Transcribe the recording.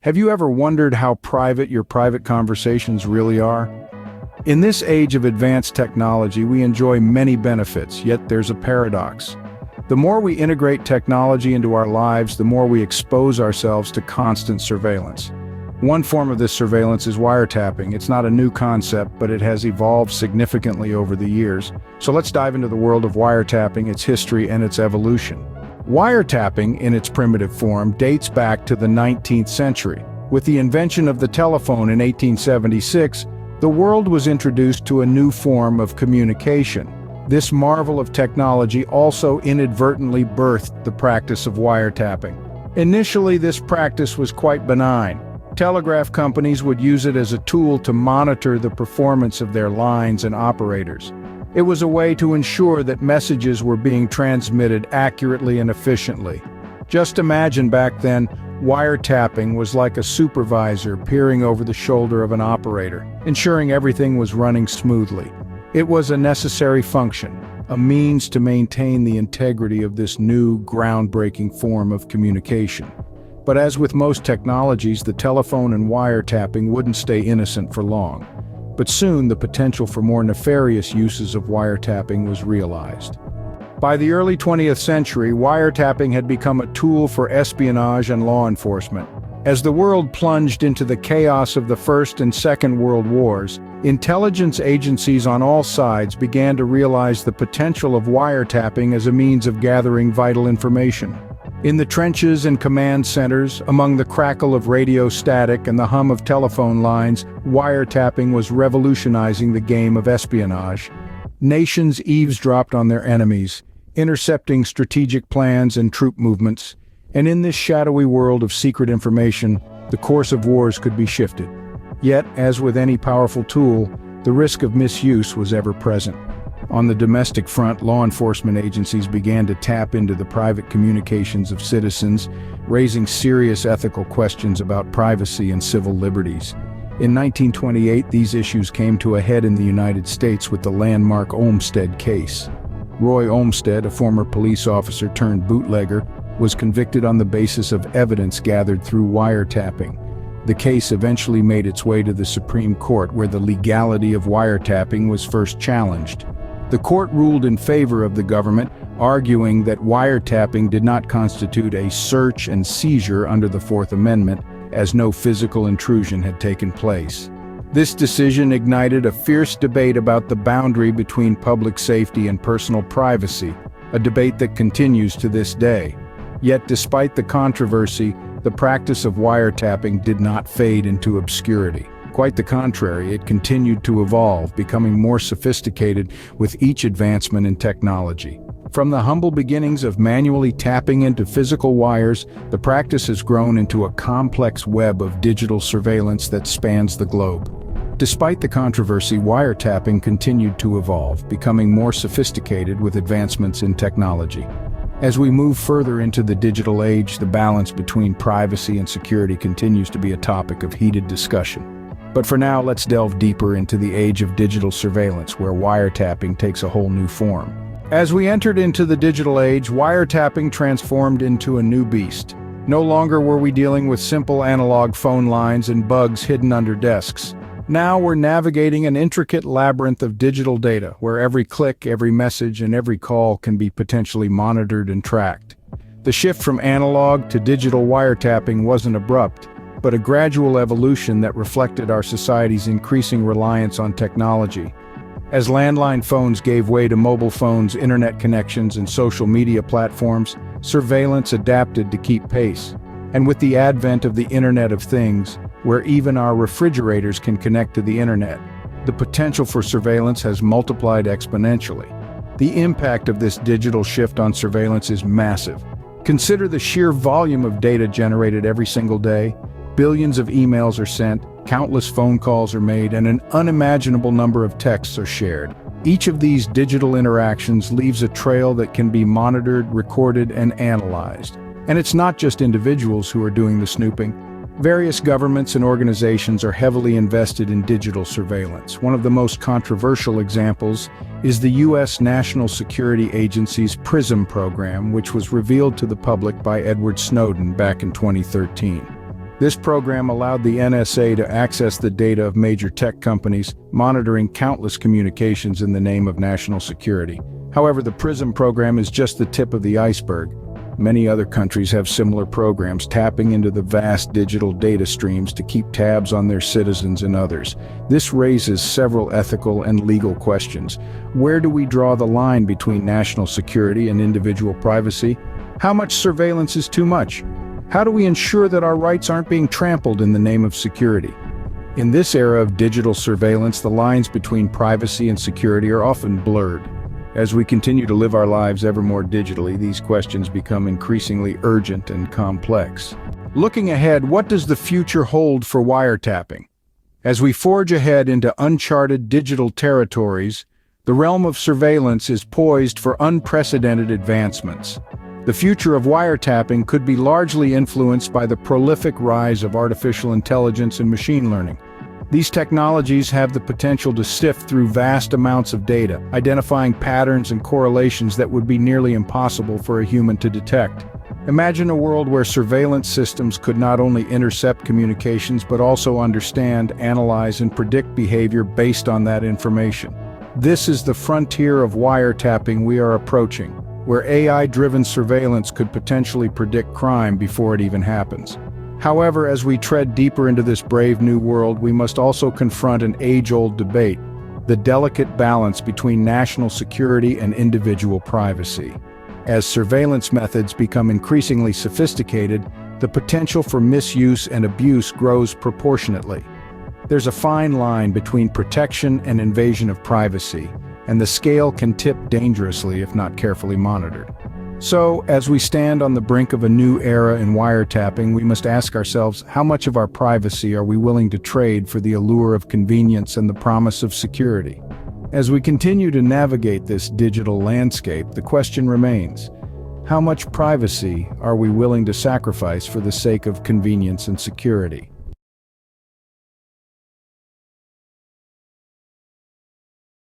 Have you ever wondered how private your private conversations really are? In this age of advanced technology, we enjoy many benefits, yet there's a paradox. The more we integrate technology into our lives, the more we expose ourselves to constant surveillance. One form of this surveillance is wiretapping. It's not a new concept, but it has evolved significantly over the years. So let's dive into the world of wiretapping, its history, and its evolution. Wiretapping, in its primitive form, dates back to the 19th century. With the invention of the telephone in 1876, the world was introduced to a new form of communication. This marvel of technology also inadvertently birthed the practice of wiretapping. Initially, this practice was quite benign. Telegraph companies would use it as a tool to monitor the performance of their lines and operators. It was a way to ensure that messages were being transmitted accurately and efficiently. Just imagine back then, wiretapping was like a supervisor peering over the shoulder of an operator, ensuring everything was running smoothly. It was a necessary function, a means to maintain the integrity of this new, groundbreaking form of communication. But as with most technologies, the telephone and wiretapping wouldn't stay innocent for long. But soon, the potential for more nefarious uses of wiretapping was realized. By the early 20th century, wiretapping had become a tool for espionage and law enforcement. As the world plunged into the chaos of the First and Second World Wars, intelligence agencies on all sides began to realize the potential of wiretapping as a means of gathering vital information. In the trenches and command centers, among the crackle of radio static and the hum of telephone lines, wiretapping was revolutionizing the game of espionage. Nations eavesdropped on their enemies, intercepting strategic plans and troop movements. And in this shadowy world of secret information, the course of wars could be shifted. Yet, as with any powerful tool, the risk of misuse was ever present. On the domestic front, law enforcement agencies began to tap into the private communications of citizens, raising serious ethical questions about privacy and civil liberties. In 1928, these issues came to a head in the United States with the landmark Olmstead case. Roy Olmstead, a former police officer turned bootlegger, was convicted on the basis of evidence gathered through wiretapping. The case eventually made its way to the Supreme Court, where the legality of wiretapping was first challenged. The court ruled in favor of the government, arguing that wiretapping did not constitute a search and seizure under the Fourth Amendment, as no physical intrusion had taken place. This decision ignited a fierce debate about the boundary between public safety and personal privacy, a debate that continues to this day. Yet despite the controversy, the practice of wiretapping did not fade into obscurity. Quite the contrary, it continued to evolve, becoming more sophisticated with each advancement in technology. From the humble beginnings of manually tapping into physical wires, the practice has grown into a complex web of digital surveillance that spans the globe. Despite the controversy, wiretapping continued to evolve, becoming more sophisticated with advancements in technology. As we move further into the digital age, the balance between privacy and security continues to be a topic of heated discussion. But for now, let's delve deeper into the age of digital surveillance, where wiretapping takes a whole new form. As we entered into the digital age, wiretapping transformed into a new beast. No longer were we dealing with simple analog phone lines and bugs hidden under desks. Now we're navigating an intricate labyrinth of digital data, where every click, every message, and every call can be potentially monitored and tracked. The shift from analog to digital wiretapping wasn't abrupt, but a gradual evolution that reflected our society's increasing reliance on technology. As landline phones gave way to mobile phones, internet connections, and social media platforms, surveillance adapted to keep pace. And with the advent of the Internet of Things, where even our refrigerators can connect to the internet, the potential for surveillance has multiplied exponentially. The impact of this digital shift on surveillance is massive. Consider the sheer volume of data generated every single day. Billions of emails are sent, countless phone calls are made, and an unimaginable number of texts are shared. Each of these digital interactions leaves a trail that can be monitored, recorded, and analyzed. And it's not just individuals who are doing the snooping. Various governments and organizations are heavily invested in digital surveillance. One of the most controversial examples is the U.S. National Security Agency's PRISM program, which was revealed to the public by Edward Snowden back in 2013. This program allowed the NSA to access the data of major tech companies, monitoring countless communications in the name of national security. However, the PRISM program is just the tip of the iceberg. Many other countries have similar programs tapping into the vast digital data streams to keep tabs on their citizens and others. This raises several ethical and legal questions. Where do we draw the line between national security and individual privacy? How much surveillance is too much? How do we ensure that our rights aren't being trampled in the name of security? In this era of digital surveillance, the lines between privacy and security are often blurred. As we continue to live our lives ever more digitally, these questions become increasingly urgent and complex. Looking ahead, what does the future hold for wiretapping? As we forge ahead into uncharted digital territories, the realm of surveillance is poised for unprecedented advancements. The future of wiretapping could be largely influenced by the prolific rise of artificial intelligence and machine learning. These technologies have the potential to sift through vast amounts of data, identifying patterns and correlations that would be nearly impossible for a human to detect. Imagine a world where surveillance systems could not only intercept communications but also understand, analyze, and predict behavior based on that information. This is the frontier of wiretapping we are approaching, where AI-driven surveillance could potentially predict crime before it even happens. However, as we tread deeper into this brave new world, we must also confront an age-old debate: the delicate balance between national security and individual privacy. As surveillance methods become increasingly sophisticated, the potential for misuse and abuse grows proportionately. There's a fine line between protection and invasion of privacy, and the scale can tip dangerously if not carefully monitored. So, as we stand on the brink of a new era in wiretapping, we must ask ourselves, how much of our privacy are we willing to trade for the allure of convenience and the promise of security? As we continue to navigate this digital landscape, the question remains: how much privacy are we willing to sacrifice for the sake of convenience and security?